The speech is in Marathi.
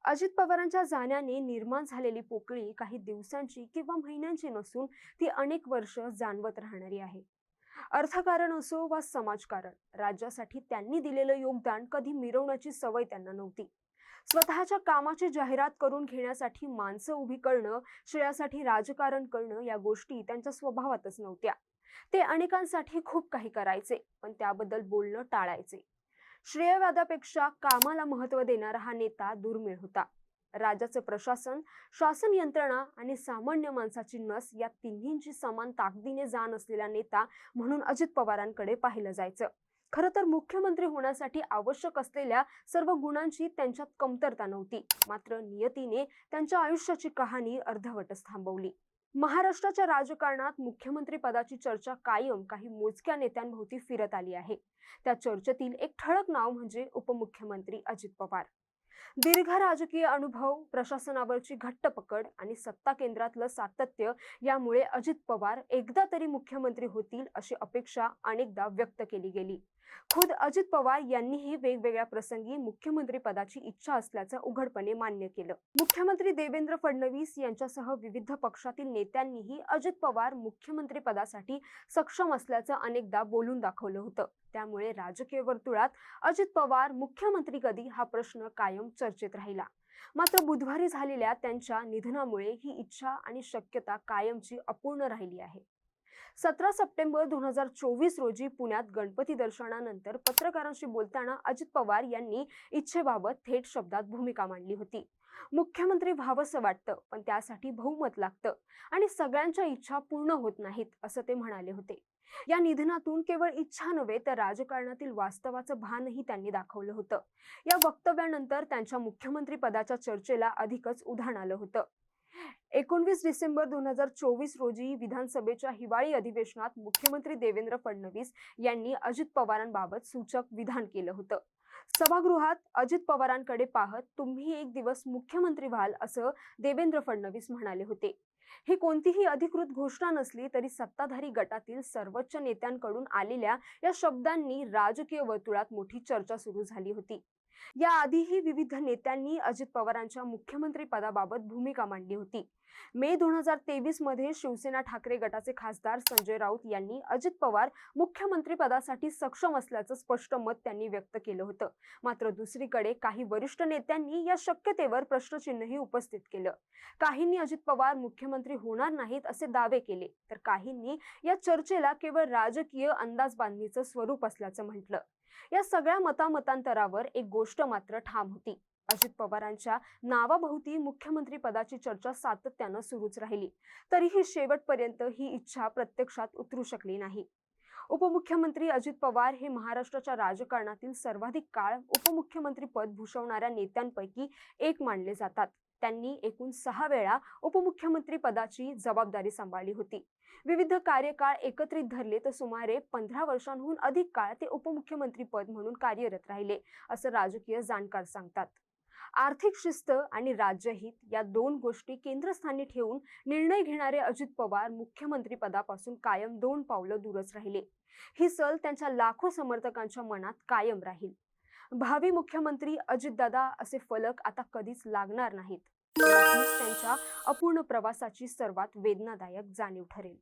अजित पवारांच्या जाण्याने निर्माण झालेली पोकळी काही दिवसांची किंवा महिन्यांची नसून ती अनेक वर्ष जाणवत राहणारी आहे. अर्थकारण असो वा समाजकारण, राज्यासाठी त्यांनी दिलेलं योगदान कधी मिरवण्याची सवय त्यांना नव्हती. स्वतःच्या कामाची जाहिरात करून घेण्यासाठी माणसं उभी करणं, श्रेयासाठी राजकारण करणं या गोष्टी त्यांच्या स्वभावातच नव्हत्या. ते अनेकांसाठी खूप काही करायचे, पण त्याबद्दल बोलणं टाळायचे. श्रेयवादापेक्षा कामाला महत्त्व देणारा हा नेता दुर्मिळ होता. राज्याचं प्रशासन, शासन यंत्रणा आणि सामान्य माणसाची नस या तिन्हींची समान ताकदीने जाण असलेला नेता म्हणून अजित पवारांकडे पाहिलं जायचं. खरं तर मुख्यमंत्री होण्यासाठी आवश्यक असलेल्या सर्व गुणांची त्यांच्यात कमतरता नव्हती, मात्र नियतीने त्यांच्या आयुष्याची कहाणी अर्धवटच थांबवली. महाराष्ट्राच्या राजकारणात मुख्यमंत्री पदाची चर्चा कायम काही मोजक्या नेत्यांभोवती फिरत आली आहे. त्या चर्चेतील एक ठळक नाव म्हणजे उपमुख्यमंत्री अजित पवार. दीर्घ राजकीय अनुभव, प्रशासनावरची घट्ट पकड आणि सत्ता केंद्रातलं सातत्य यामुळे अजित पवार एकदा तरी मुख्यमंत्री होतील अशी अपेक्षा अनेकदा व्यक्त केली गेली. खुद अजित पवार यांनीही वेगवेगळ्या प्रसंगी मुख्यमंत्री पदाची इच्छा असल्याचं उघडपणे मान्य केलं. मुख्यमंत्री देवेंद्र फडणवीस यांच्यासह विविध पक्षातील नेत्यांनीही अजित पवार मुख्यमंत्री पदासाठी सक्षम असल्याचं अनेकदा बोलून दाखवलं होतं. त्यामुळे राजकीय वर्तुळात अजित पवार मुख्यमंत्री कधी हा प्रश्न कायम चर्चेत राहिला. मात्र बुधवारी झालेल्या त्यांच्या निधनामुळे ही इच्छा आणि शक्यता कायमची अपूर्ण राहिली आहे. 17 सप्टेंबर 2024 रोजी पुण्यात गणपती दर्शनानंतर पत्रकारांशी बोलताना अजित पवार यांनी इच्छेबाबत थेट शब्दात भूमिका मांडली होती. मुख्यमंत्री व्हावंसं वाटतं, पण त्यासाठी बहुमत लागतं आणि सगळ्यांच्या इच्छा पूर्ण होत नाहीत, असं ते म्हणाले होते. या निधनातून केवळ इच्छा नव्हे तर राजकारणातील वास्तवाचं भानही त्यांनी दाखवलं होतं. या वक्तव्यानंतर त्यांच्या मुख्यमंत्री पदाच्या चर्चेला अधिकच उधाण आलं होतं. 19 डिसेंबर 2024 रोजी विधानसभेच्या हिवाळी अधिवेशनात मुख्यमंत्री देवेंद्र फडणवीस यांनी अजित पवारांबाबत सूचक विधान केलं होतं. सभागृहात अजित पवारांकडे पाहत तुम्ही एक दिवस मुख्यमंत्री व्हाल असं देवेंद्र फडणवीस म्हणाले होते. ही कोणतीही अधिकृत घोषणा नसली तरी सत्ताधारी गटातील सर्वोच्च नेत्यांकडून आलेल्या या शब्दांनी राजकीय वर्तुळात मोठी चर्चा सुरू झाली होती. याआधीही विविध नेत्यांनी अजित पवारांच्या मुख्यमंत्री पदाबाबत भूमिका मांडली होती. मे 2023 मध्ये शिवसेना ठाकरे गटाचे खासदार संजय राऊत यांनी अजित पवार मुख्यमंत्री पदासाठी सक्षम असल्याचं स्पष्ट मत त्यांनी व्यक्त केलं होतं. मात्र दुसरीकडे काही वरिष्ठ नेत्यांनी या शक्यतेवर प्रश्नचिन्हही उपस्थित केलं. काहींनी अजित पवार मुख्यमंत्री होणार नाहीत असे दावे केले, तर काहींनी या चर्चेला केवळ राजकीय अंदाजबांधणीचं स्वरूप असल्याचं म्हटलं. या सगळ्या मतांतरावर एक गोष्ट मात्र ठाम होती. अजित पवारांच्या नावाभोवती मुख्यमंत्री पदाची चर्चा सातत्यानं सुरूच राहिली, तरीही शेवटपर्यंत ही इच्छा प्रत्यक्षात उतरू शकली नाही. उपमुख्यमंत्री अजित पवार हे महाराष्ट्राच्या राजकारणातील सर्वाधिक काळ उपमुख्यमंत्री पद भूषवणाऱ्या नेत्यांपैकी एक मानले जातात. त्यांनी एकूण 6 वेळा उपमुख्यमंत्री पदाची जबाबदारी सांभाळली होती. विविध कार्यकाळ एकत्रित धरले तर सुमारे 15 वर्षांहून अधिक काळ ते उपमुख्यमंत्री पद म्हणून कार्यरत राहिले, असं राजकीय जाणकार सांगतात. आर्थिक शिस्त आणि राज्यहित या दोन गोष्टी केंद्रस्थानी ठेवून निर्णय घेणारे अजित पवार मुख्यमंत्री पदापासून कायम 2 पावलं दूरच राहिले. ही सल त्यांच्या लाखो समर्थकांच्या मनात कायम राहील. भावी मुख्यमंत्री अजितदादा असे फलक आता कधीच लागणार नाहीत. हीच त्यांच्या अपूर्ण प्रवासाची सर्वात वेदनादायक जाणीव ठरेल.